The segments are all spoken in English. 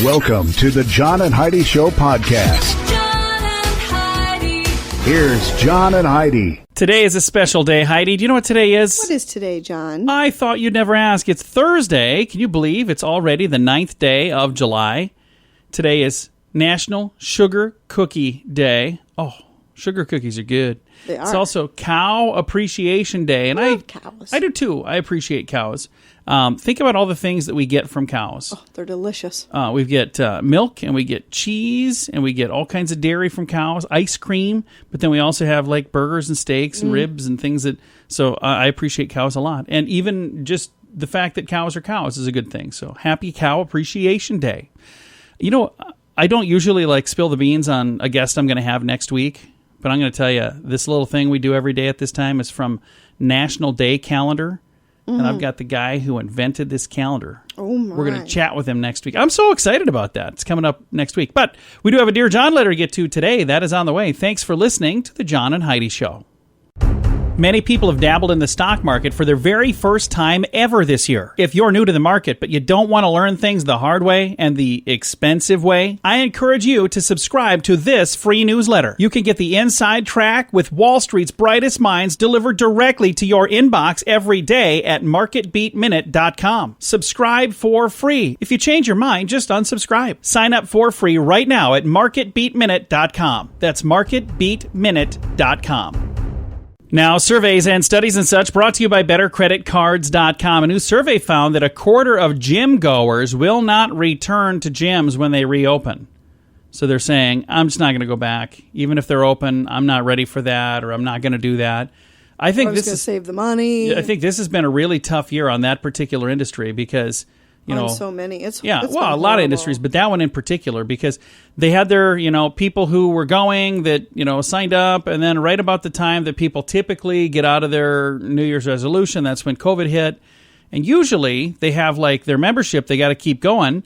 Welcome to the John and Heidi Show podcast. John and Heidi. Here's John and Heidi. Today is a special day, Heidi. Do you know what today is? What is today, John? I thought you'd never ask. It's Thursday. Can you believe it's already the 9th day of July? Today is National Sugar Cookie Day. Oh, sugar cookies are good. They are. It's also Cow Appreciation Day. And I love cows. I do too. I appreciate cows. Think about all the things that we get from cows. Oh, they're delicious. We get milk, and we get cheese, and we get all kinds of dairy from cows, ice cream, but then we also have like burgers and steaks and ribs and things that, so I appreciate cows a lot. And even just the fact that cows are cows is a good thing. So happy Cow Appreciation Day. You know, I don't usually like spill the beans on a guest I'm going to have next week, but I'm going to tell you, this little thing we do every day at this time is from National Day Calendar. And I've got the guy who invented this calendar. Oh, my. We're going to chat with him next week. I'm so excited about that. It's coming up next week. But we do have a Dear John letter to get to today. That is on the way. Thanks for listening to the John and Heidi Show. Many people have dabbled in the stock market for their very first time ever this year. If you're new to the market, but you don't want to learn things the hard way and the expensive way, I encourage you to subscribe to this free newsletter. You can get the inside track with Wall Street's brightest minds delivered directly to your inbox every day at marketbeatminute.com. Subscribe for free. If you change your mind, just unsubscribe. Sign up for free right now at marketbeatminute.com. That's marketbeatminute.com. Now, surveys and studies and such brought to you by BetterCreditCards.com. A new survey found that a quarter of gym goers will not return to gyms when they reopen. So they're saying, I'm just not going to go back. Even if they're open, I'm not ready for that, or I'm not going to do that. I think this is save the money. I think this has been a really tough year on that particular industry because, you know, so many. It's a lot horrible. of industries, but that one in particular, because they had their, people who were going that, signed up, and then right about the time that people typically get out of their New Year's resolution, that's when COVID hit. And usually they have like their membership, they got to keep going.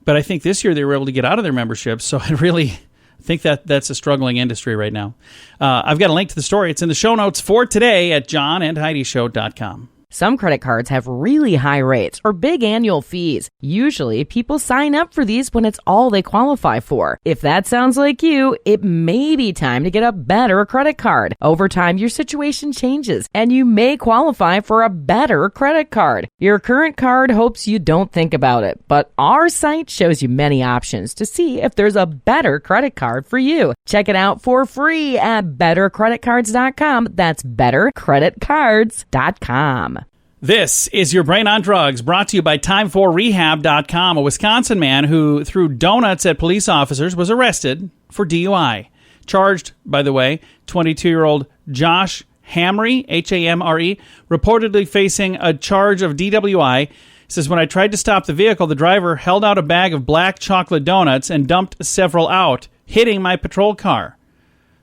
But I think this year they were able to get out of their membership. So I really think that's a struggling industry right now. I've got a link to the story. It's in the show notes for today at johnandheidishow.com. Some credit cards have really high rates or big annual fees. Usually, people sign up for these when it's all they qualify for. If that sounds like you, it may be time to get a better credit card. Over time, your situation changes, and you may qualify for a better credit card. Your current card hopes you don't think about it, but our site shows you many options to see if there's a better credit card for you. Check it out for free at bettercreditcards.com. That's bettercreditcards.com. This is Your Brain on Drugs, brought to you by Time4Rehab.com. A Wisconsin man who threw donuts at police officers was arrested for DUI. Charged, by the way, 22-year-old Josh Hamre, H-A-M-R-E, reportedly facing a charge of DWI. He says, when I tried to stop the vehicle, the driver held out a bag of black chocolate donuts and dumped several out, hitting my patrol car.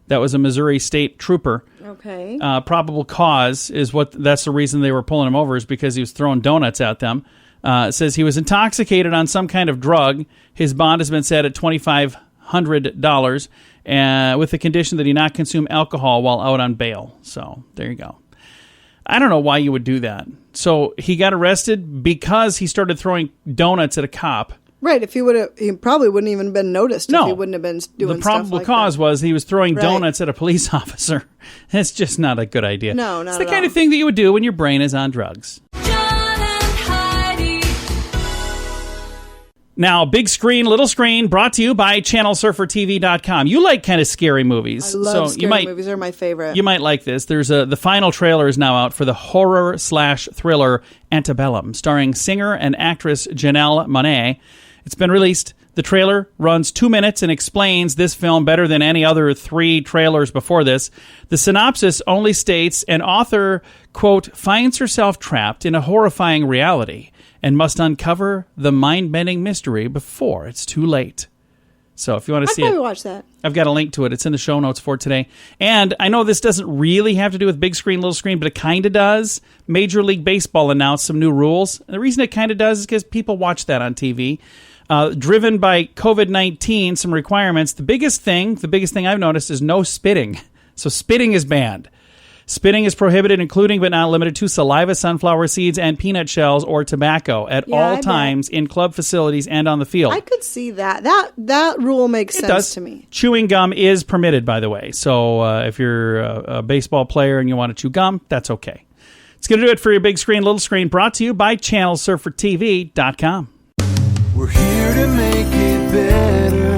That was a Missouri State Trooper. Okay. Probable cause is that's the reason they were pulling him over, is because he was throwing donuts at them. It says he was intoxicated on some kind of drug. His bond has been set at $2,500 with the condition that he not consume alcohol while out on bail. So there you go. I don't know why you would do that. So he got arrested because he started throwing donuts at a cop. Right, if he would have, he probably wouldn't even been noticed if he wouldn't have been doing the probable stuff like cause that. was he was throwing donuts at a police officer. It's just not a good idea. No, not It's the at kind all. of thing that you would do when your brain is on drugs. John and Heidi. Now, big screen, little screen, brought to you by ChannelSurferTV.com. You like kind of scary movies. I love scary movies. They're my favorite. You might like this. There's the final trailer is now out for the horror/thriller Antebellum, starring singer and actress Janelle Monáe. It's been released. The trailer runs 2 minutes and explains this film better than any other 3 trailers before this. The synopsis only states an author, quote, finds herself trapped in a horrifying reality and must uncover the mind-bending mystery before it's too late. So if you want to see it, I'd probably watch that. I've got a link to it. It's in the show notes for today. And I know this doesn't really have to do with big screen, little screen, but it kind of does. Major League Baseball announced some new rules. And the reason it kind of does is because people watch that on TV. Driven by COVID-19, some requirements. The biggest thing I've noticed is no spitting. So spitting is banned. Spitting is prohibited, including but not limited to saliva, sunflower seeds, and peanut shells or tobacco at all times in club facilities and on the field. I could see that. That rule makes sense to me. Chewing gum is permitted, by the way. So if you're a baseball player and you want to chew gum, that's okay. It's going to do it for your big screen, little screen, brought to you by ChannelSurferTV.com. We're here to make it better.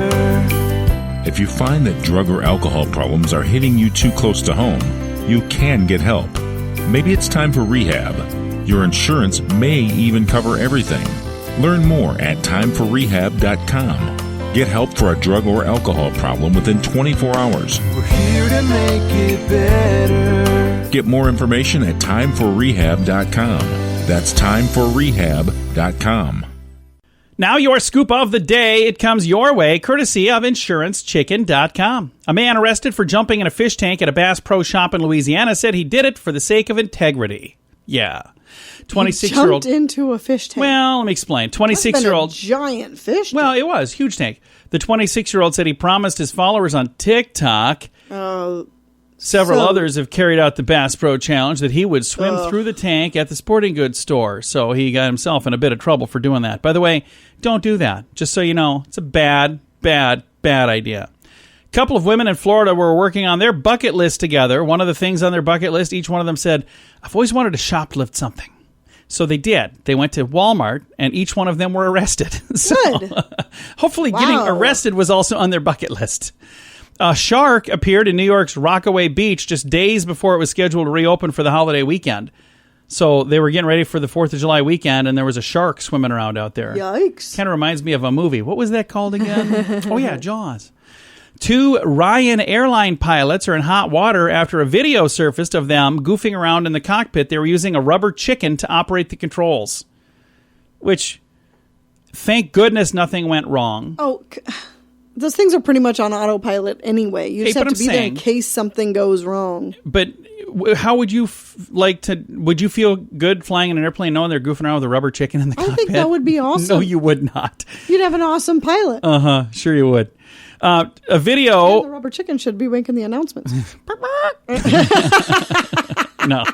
If you find that drug or alcohol problems are hitting you too close to home, you can get help. Maybe it's time for rehab. Your insurance may even cover everything. Learn more at timeforrehab.com. Get help for a drug or alcohol problem within 24 hours. We're here to make it better. Get more information at timeforrehab.com. That's timeforrehab.com. Now your scoop of the day. It comes your way, courtesy of InsuranceChicken.com. A man arrested for jumping in a fish tank at a Bass Pro Shop in Louisiana said he did it for the sake of integrity. Yeah. 26-year-old. Jumped into a fish tank. Well, let me explain. 26-year-old. Giant fish tank. Well, it was. Huge tank. The 26-year-old said he promised his followers on TikTok, several others have carried out the Bass Pro Challenge, that he would swim through the tank at the sporting goods store. So he got himself in a bit of trouble for doing that. By the way, don't do that. Just so you know, it's a bad idea. A couple of women in Florida were working on their bucket list together. One of the things on their bucket list, each one of them said, I've always wanted to shoplift something. So they did. They went to Walmart, and each one of them were arrested. So Good. hopefully getting arrested was also on their bucket list. A shark appeared in New York's Rockaway Beach just days before it was scheduled to reopen for the holiday weekend. So they were getting ready for the 4th of July weekend, and there was a shark swimming around out there. Yikes. Kind of reminds me of a movie. What was that called again? Oh, yeah, Jaws. 2 Ryan airline pilots are in hot water after a video surfaced of them goofing around in the cockpit. They were using a rubber chicken to operate the controls, which, thank goodness, nothing went wrong. Oh, those things are pretty much on autopilot anyway. You just have to be there in case something goes wrong. But how would you would you feel good flying in an airplane knowing they're goofing around with a rubber chicken in the cockpit? I think that would be awesome. No, you would not. You'd have an awesome pilot. Sure you would. A video. And the rubber chicken should be making the announcements. No.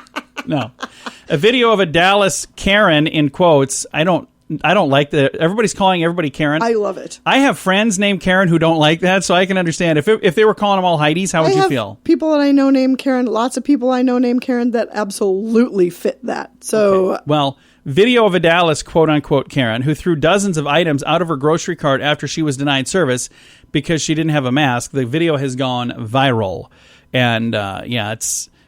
A video of a Dallas Karen, in quotes. I don't like that. Everybody's calling everybody Karen. I love it. I have friends named Karen who don't like that, so I can understand. If they were calling them all Heidis, how would you feel? People that I know named Karen, lots of people I know named Karen that absolutely fit that. So, okay. Well, video of a Dallas quote-unquote Karen who threw dozens of items out of her grocery cart after she was denied service because she didn't have a mask. The video has gone viral. And,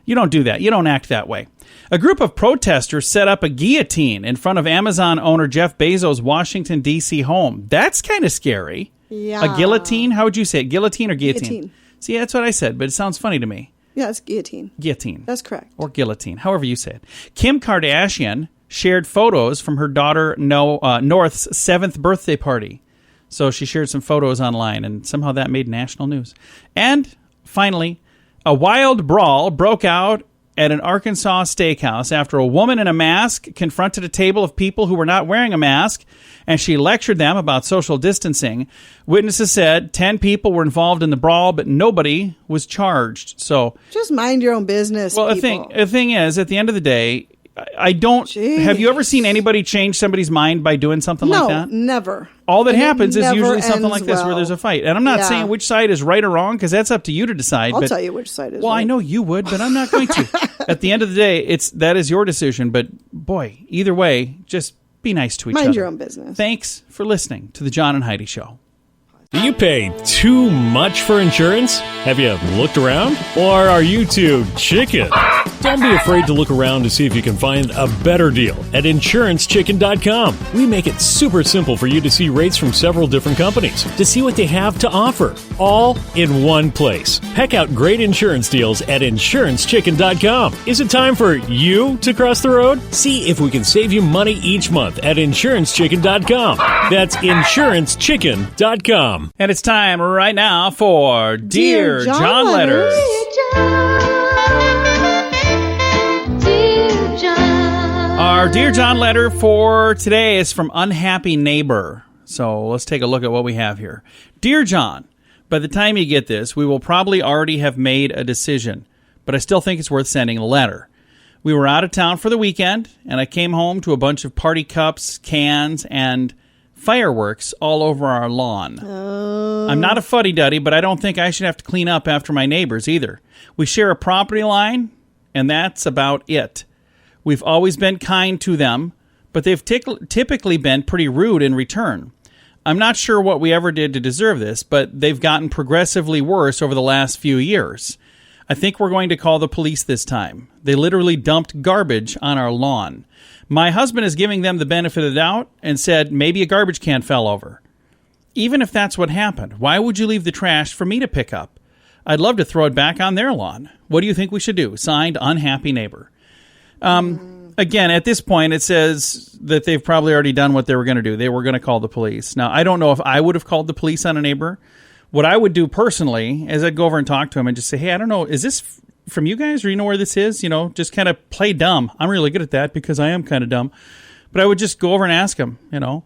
you don't do that. You don't act that way. A group of protesters set up a guillotine in front of Amazon owner Jeff Bezos' Washington, D.C. home. That's kind of scary. Yeah. A guillotine? How would you say it? Guillotine or guillotine? Guillotine. See, that's what I said, but it sounds funny to me. Yeah, it's guillotine. Guillotine. That's correct. Or guillotine, however you say it. Kim Kardashian shared photos from her daughter North's 7th birthday party. So she shared some photos online, and somehow that made national news. And finally, a wild brawl broke out at an Arkansas steakhouse after a woman in a mask confronted a table of people who were not wearing a mask, and she lectured them about social distancing. Witnesses said 10 people were involved in the brawl, but nobody was charged. So just mind your own business. Well, people. the thing is, at the end of the day, I don't. Jeez. Have you ever seen anybody change somebody's mind by doing something like that? No, never. All that happens is never usually something like this ends where there's a well. fight. And I'm not saying which side is right or wrong, because that's up to you to decide. I'll tell you which side is well, right. I know you would, but I'm not going to. At the end of the day, that is your decision. But boy, either way, just be nice to each other. Mind your own business. Thanks for listening to the John and Heidi Show. Do you pay too much for insurance? Have you looked around? Or are you too chicken? Don't be afraid to look around to see if you can find a better deal at InsuranceChicken.com. We make it super simple for you to see rates from several different companies, to see what they have to offer, all in one place. Heck out great insurance deals at InsuranceChicken.com. Is it time for you to cross the road? See if we can save you money each month at InsuranceChicken.com. That's InsuranceChicken.com. And it's time right now for Dear John Letters. Our Dear John letter for today is from Unhappy Neighbor. So let's take a look at what we have here. Dear John, by the time you get this, we will probably already have made a decision. but I still think it's worth sending a letter. We were out of town for the weekend, and I came home to a bunch of party cups, cans, and fireworks all over our lawn. I'm not a fuddy-duddy, but I don't think I should have to clean up after my neighbors either. We share a property line, and that's about it. We've always been kind to them, but they've typically been pretty rude in return. I'm not sure what we ever did to deserve this, but they've gotten progressively worse over the last few years. I think we're going to call the police this time. They literally dumped garbage on our lawn. My husband is giving them the benefit of the doubt and said maybe a garbage can fell over. Even if that's what happened, why would you leave the trash for me to pick up? I'd love to throw it back on their lawn. What do you think we should do? Signed, Unhappy Neighbor. Again, at this point, it says that they've probably already done what they were going to do. They were going to call the police. Now, I don't know if I would have called the police on a neighbor. What I would do personally is I'd go over and talk to him and just say, hey, I don't know, is this from you guys, or you know where this is? You know, just kind of play dumb. I'm really good at that because I am kind of dumb. But I would just go over and ask him, you know,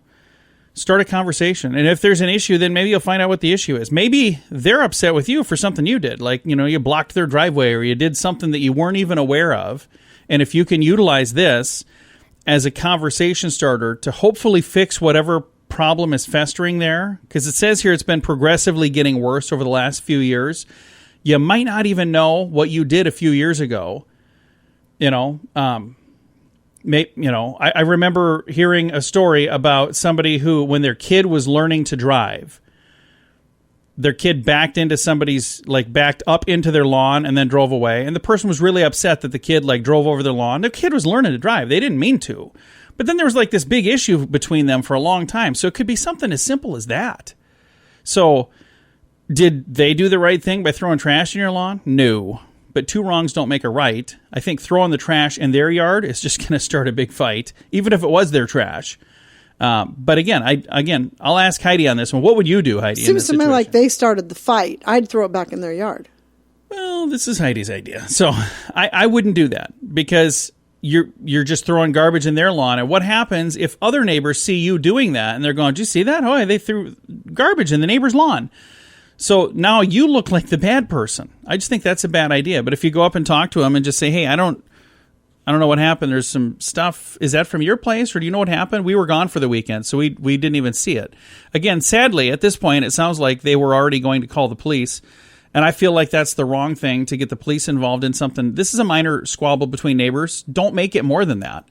start a conversation. And if there's an issue, then maybe you'll find out what the issue is. Maybe they're upset with you for something you did. Like, you know, you blocked their driveway or you did something that you weren't even aware of. And if you can utilize this as a conversation starter to hopefully fix whatever problem is festering there, because it says here it's been progressively getting worse over the last few years. You might not even know what you did a few years ago. I remember hearing a story about somebody who, when their kid was learning to drive, their kid backed up into their lawn and then drove away. And the person was really upset that the kid drove over their lawn. The kid was learning to drive. They didn't mean to. But then there was this big issue between them for a long time. So it could be something as simple as that. So did they do the right thing by throwing trash in your lawn? No. But two wrongs don't make a right. I think throwing the trash in their yard is just going to start a big fight, even if it was their trash. But again, I'll ask Heidi on this one. What would you do, Heidi? Seems to me like they started the fight. I'd throw it back in their yard. Well, this is Heidi's idea. So I wouldn't do that because you're just throwing garbage in their lawn. And what happens if other neighbors see you doing that and they're going, did you see that? Oh, they threw garbage in the neighbor's lawn. So now you look like the bad person. I just think that's a bad idea. But if you go up and talk to them and just say, hey, I don't know what happened. There's some stuff. Is that from your place, or do you know what happened? We were gone for the weekend, so we didn't even see it. Again, sadly, at this point, it sounds like they were already going to call the police, and I feel like that's the wrong thing to get the police involved in something. This is a minor squabble between neighbors. Don't make it more than that.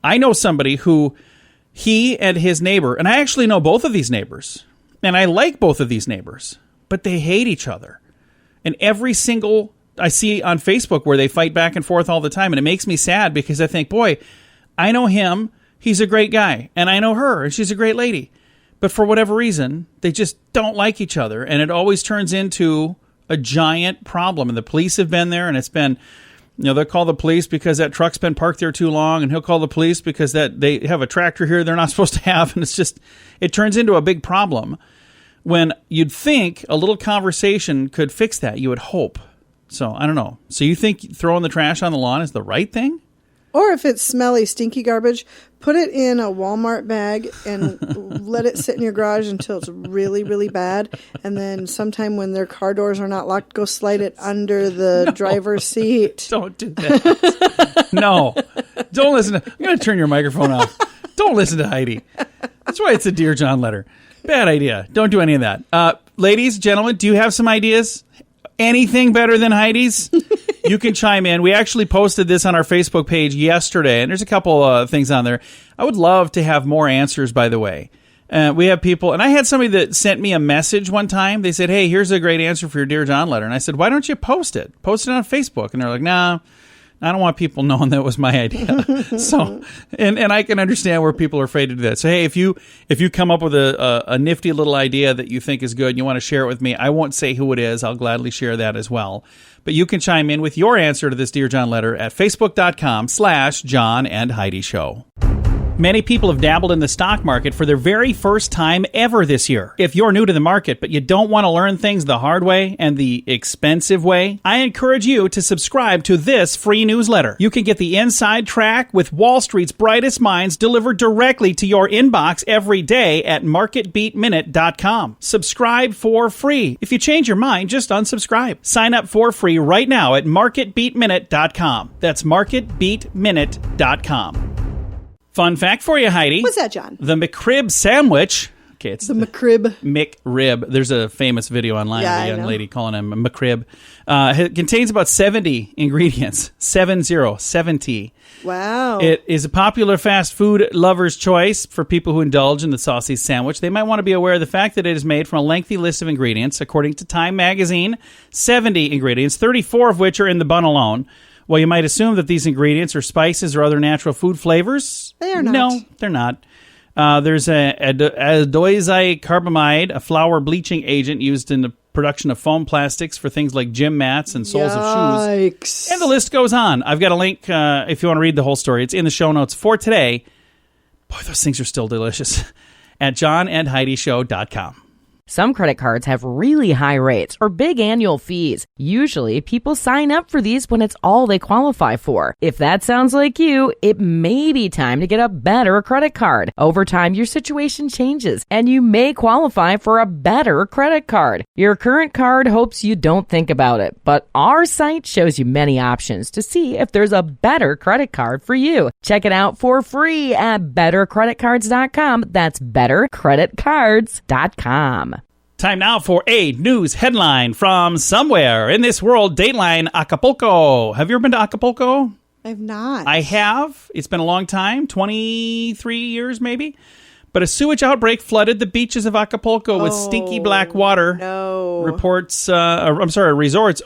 I know somebody who, he and his neighbor, and I actually know both of these neighbors, and I like both of these neighbors, but they hate each other. And every single I see on Facebook where they fight back and forth all the time, and it makes me sad because I think, boy, I know him, he's a great guy, and I know her, and she's a great lady. But for whatever reason, they just don't like each other, and it always turns into a giant problem. And the police have been there, and it's been, they'll call the police because that truck's been parked there too long, and he'll call the police because that they have a tractor here they're not supposed to have, and it turns into a big problem when you'd think a little conversation could fix that. You would hope. So, I don't know. So you think throwing the trash on the lawn is the right thing? Or if it's smelly, stinky garbage, put it in a Walmart bag and let it sit in your garage until it's really, really bad. And then sometime when their car doors are not locked, go slide it under the driver's seat. Don't do that. No. Don't listen to... I'm going to turn your microphone off. Don't listen to Heidi. That's why it's a Dear John letter. Bad idea. Don't do any of that. Ladies, gentlemen, do you have some ideas? Anything better than Heidi's? You can chime in. We actually posted this on our Facebook page yesterday, and there's a couple things on there. I would love to have more answers, by the way. We have people, and I had somebody that sent me a message one time. They said, hey, here's a great answer for your Dear John letter. And I said, why don't you post it? Post it on Facebook. And they're like, nah, I don't want people knowing that was my idea. So, and I can understand where people are afraid to do that. So, hey, if you come up with a nifty little idea that you think is good and you want to share it with me, I won't say who it is. I'll gladly share that as well. But you can chime in with your answer to this Dear John letter at facebook.com/John and Heidi Show. Many people have dabbled in the stock market for their very first time ever this year. If you're new to the market, but you don't want to learn things the hard way and the expensive way, I encourage you to subscribe to this free newsletter. You can get the inside track with Wall Street's brightest minds delivered directly to your inbox every day at marketbeatminute.com. Subscribe for free. If you change your mind, just unsubscribe. Sign up for free right now at marketbeatminute.com. That's marketbeatminute.com. Fun fact for you, Heidi. What's that, John? The McRib sandwich. Okay, it's The McRib. McRib. There's a famous video online Yeah, of I a young know. lady calling him McRib. It contains about 70 ingredients. 70. Wow. It is a popular fast food lover's choice for people who indulge in the saucy sandwich. They might want to be aware of the fact that it is made from a lengthy list of ingredients. According to Time magazine, 70 ingredients, 34 of which are in the bun alone. Well, you might assume that these ingredients are spices or other natural food flavors. They are not. No, they're not. There's a carbamide, a flour bleaching agent used in the production of foam plastics for things like gym mats and soles of shoes. Yikes. And the list goes on. I've got a link if you want to read the whole story. It's in the show notes for today. Boy, those things are still delicious. At johnandheidishow.com. Some credit cards have really high rates or big annual fees. Usually, people sign up for these when it's all they qualify for. If that sounds like you, it may be time to get a better credit card. Over time, your situation changes, and you may qualify for a better credit card. Your current card hopes you don't think about it, but our site shows you many options to see if there's a better credit card for you. Check it out for free at bettercreditcards.com. That's bettercreditcards.com. Time now for a news headline from somewhere in this world. Dateline Acapulco. Have you ever been to Acapulco? I've not. I have. It's been a long time, 23 years maybe. But a sewage outbreak flooded the beaches of Acapulco with stinky black water. No. Resorts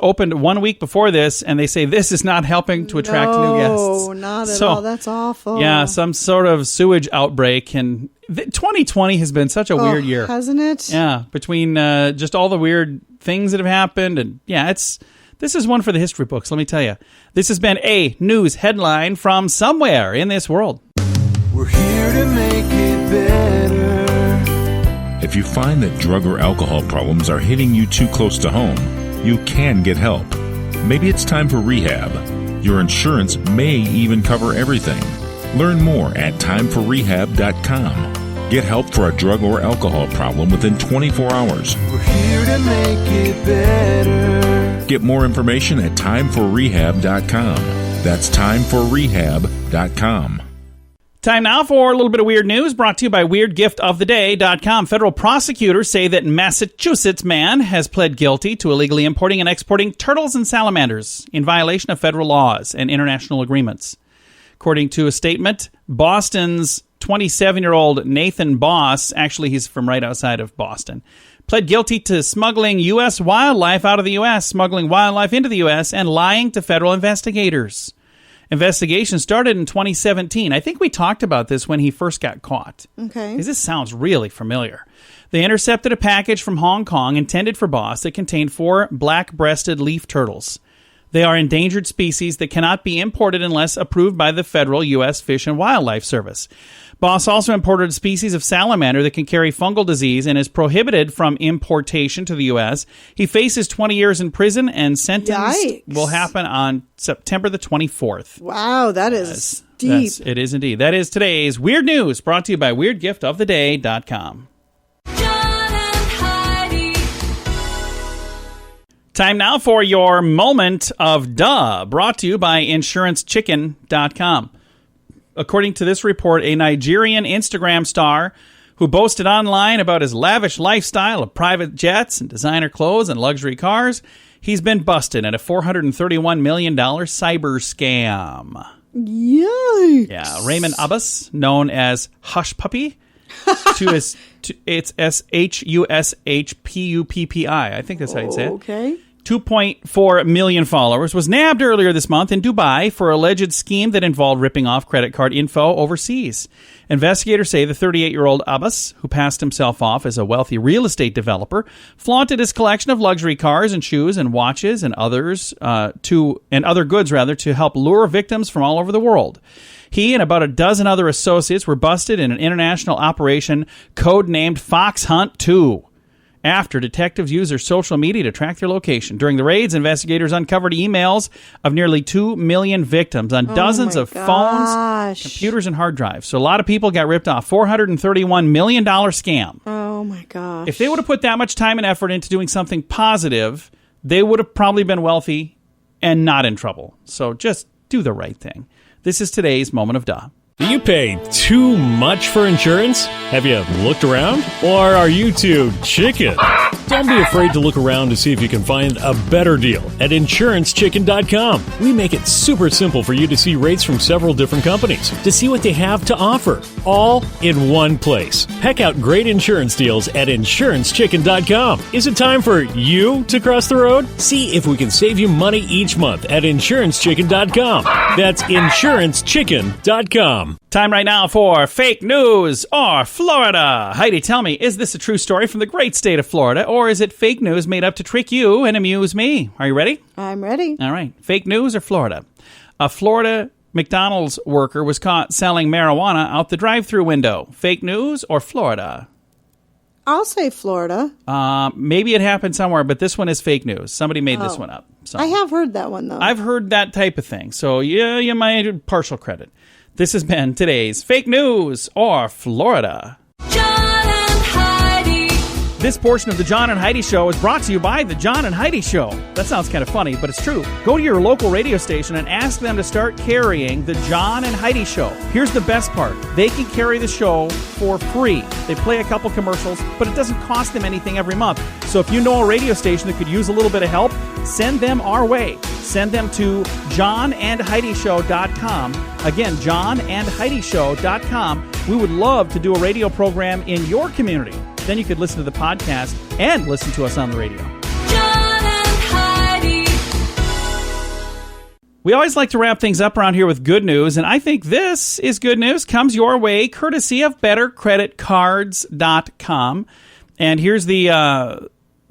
opened 1 week before this, and they say this is not helping to attract new guests. No, not at all. That's awful. Yeah, some sort of sewage outbreak. And 2020 has been such a weird year. Hasn't it? Yeah, between just all the weird things that have happened. And yeah, this is one for the history books, let me tell you. This has been a news headline from somewhere in this world. We're here to make it better. If you find that drug or alcohol problems are hitting you too close to home, you can get help. Maybe it's time for rehab. Your insurance may even cover everything. Learn more at timeforrehab.com. Get help for a drug or alcohol problem within 24 hours. We're here to make it better. Get more information at timeforrehab.com. That's timeforrehab.com. Time now for a little bit of weird news brought to you by WeirdGiftOfTheDay.com. Federal prosecutors say that Massachusetts man has pled guilty to illegally importing and exporting turtles and salamanders in violation of federal laws and international agreements. According to a statement, Boston's 27-year-old Nathan Boss, actually he's from right outside of Boston, pled guilty to smuggling U.S. wildlife out of the U.S., smuggling wildlife into the U.S., and lying to federal investigators. Investigation started in 2017. I think we talked about this when he first got caught. Okay. Because this sounds really familiar. They intercepted a package from Hong Kong intended for Boss that contained 4 black-breasted leaf turtles. They are endangered species that cannot be imported unless approved by the federal U.S. Fish and Wildlife Service. Boss also imported a species of salamander that can carry fungal disease and is prohibited from importation to the U.S. He faces 20 years in prison, and sentence will happen on September the 24th. Wow, that is deep. It is indeed. That is today's Weird News, brought to you by WeirdGiftOfTheDay.com. John and Heidi. Time now for your moment of duh, brought to you by InsuranceChicken.com. According to this report, a Nigerian Instagram star who boasted online about his lavish lifestyle of private jets and designer clothes and luxury cars, he's been busted in a $431 million cyber scam. Yikes. Yeah, Raymond Abbas, known as Hush Puppy, it's SHUSHPUPPI. I think that's how you'd say it. Okay. 2.4 million followers, was nabbed earlier this month in Dubai for alleged scheme that involved ripping off credit card info overseas. Investigators say the 38-year-old Abbas, who passed himself off as a wealthy real estate developer, flaunted his collection of luxury cars and shoes and watches and other goods to help lure victims from all over the world. He and about a dozen other associates were busted in an international operation codenamed Fox Hunt 2. After detectives used their social media to track their location. During the raids, investigators uncovered emails of nearly 2 million victims on dozens of phones, computers, and hard drives. So a lot of people got ripped off. $431 million scam. Oh, my gosh. If they would have put that much time and effort into doing something positive, they would have probably been wealthy and not in trouble. So just do the right thing. This is today's Moment of Duh. Do you pay too much for insurance? Have you looked around? Or are you too chicken? Don't be afraid to look around to see if you can find a better deal at InsuranceChicken.com. We make it super simple for you to see rates from several different companies, to see what they have to offer, all in one place. Peck out great insurance deals at InsuranceChicken.com. Is it time for you to cross the road? See if we can save you money each month at InsuranceChicken.com. That's InsuranceChicken.com. Time right now for Fake News or Florida. Heidi, tell me, is this a true story from the great state of Florida, or is it fake news made up to trick you and amuse me? Are you ready? I'm ready. All right. Fake news or Florida? A Florida McDonald's worker was caught selling marijuana out the drive-thru window. Fake news or Florida? I'll say Florida. Maybe it happened somewhere, but this one is fake news. Somebody made this one up. So I have heard that one, though. I've heard that type of thing. So, yeah, you might partial credit. This has been today's Fake News or Florida. John and Heidi. This portion of the John and Heidi Show is brought to you by the John and Heidi Show. That sounds kind of funny, but it's true. Go to your local radio station and ask them to start carrying the John and Heidi Show. Here's the best part. They can carry the show for free. They play a couple commercials, but it doesn't cost them anything every month. So if you know a radio station that could use a little bit of help, send them our way. Send them to johnandheidishow.com. Again, johnandheidishow.com. We would love to do a radio program in your community. Then you could listen to the podcast and listen to us on the radio. John and Heidi. We always like to wrap things up around here with good news, and I think this is good news. Comes your way courtesy of BetterCreditCards.com. And here's the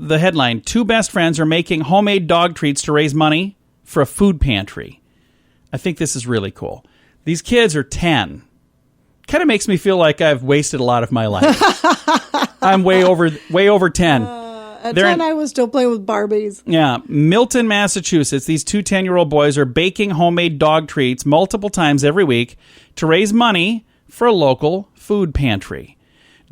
headline. 2 best friends are making homemade dog treats to raise money for a food pantry. I think this is really cool. These kids are 10. Kind of makes me feel like I've wasted a lot of my life. I'm way over 10. At 10, I was still playing with Barbies. Yeah. Milton, Massachusetts. These 2 10-year-old boys are baking homemade dog treats multiple times every week to raise money for a local food pantry.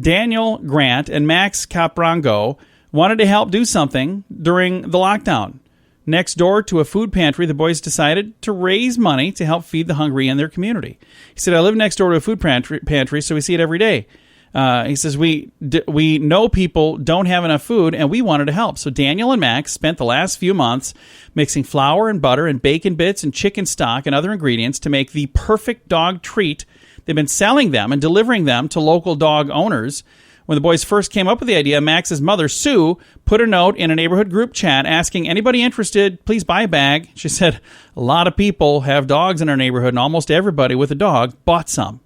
Daniel Grant and Max Caprango wanted to help do something during the lockdown. Next door to a food pantry, the boys decided to raise money to help feed the hungry in their community. He said, I live next door to a food pantry, so we see it every day. He says, we know people don't have enough food, and we wanted to help. So Daniel and Max spent the last few months mixing flour and butter and bacon bits and chicken stock and other ingredients to make the perfect dog treat. They've been selling them and delivering them to local dog owners. When the boys first came up with the idea, Max's mother, Sue, put a note in a neighborhood group chat asking anybody interested, please buy a bag. She said, a lot of people have dogs in our neighborhood, and almost everybody with a dog bought some.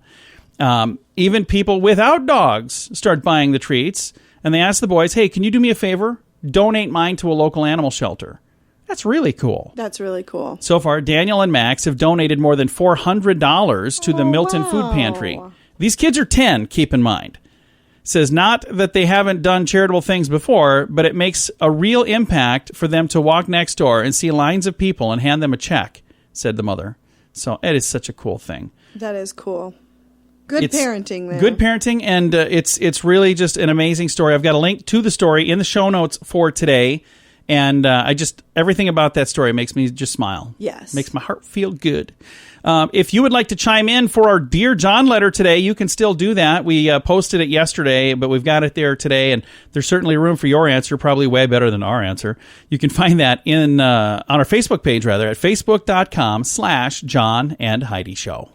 Even people without dogs start buying the treats, and they asked the boys, hey, can you do me a favor? Donate mine to a local animal shelter. That's really cool. That's really cool. So far, Daniel and Max have donated more than $400 to the Milton Food Pantry. These kids are 10, keep in mind. Says not that they haven't done charitable things before, but it makes a real impact for them to walk next door and see lines of people and hand them a check, said the mother. So it is such a cool thing. That is cool. Good parenting there. Good parenting, and it's really just an amazing story. I've got a link to the story in the show notes for today, and everything about that story makes me just smile. Yes. Makes my heart feel good. If you would like to chime in for our Dear John letter today, you can still do that. We posted it yesterday, but we've got it there today, and there's certainly room for your answer, probably way better than our answer. You can find that on our Facebook page, at facebook.com/John and Heidi Show.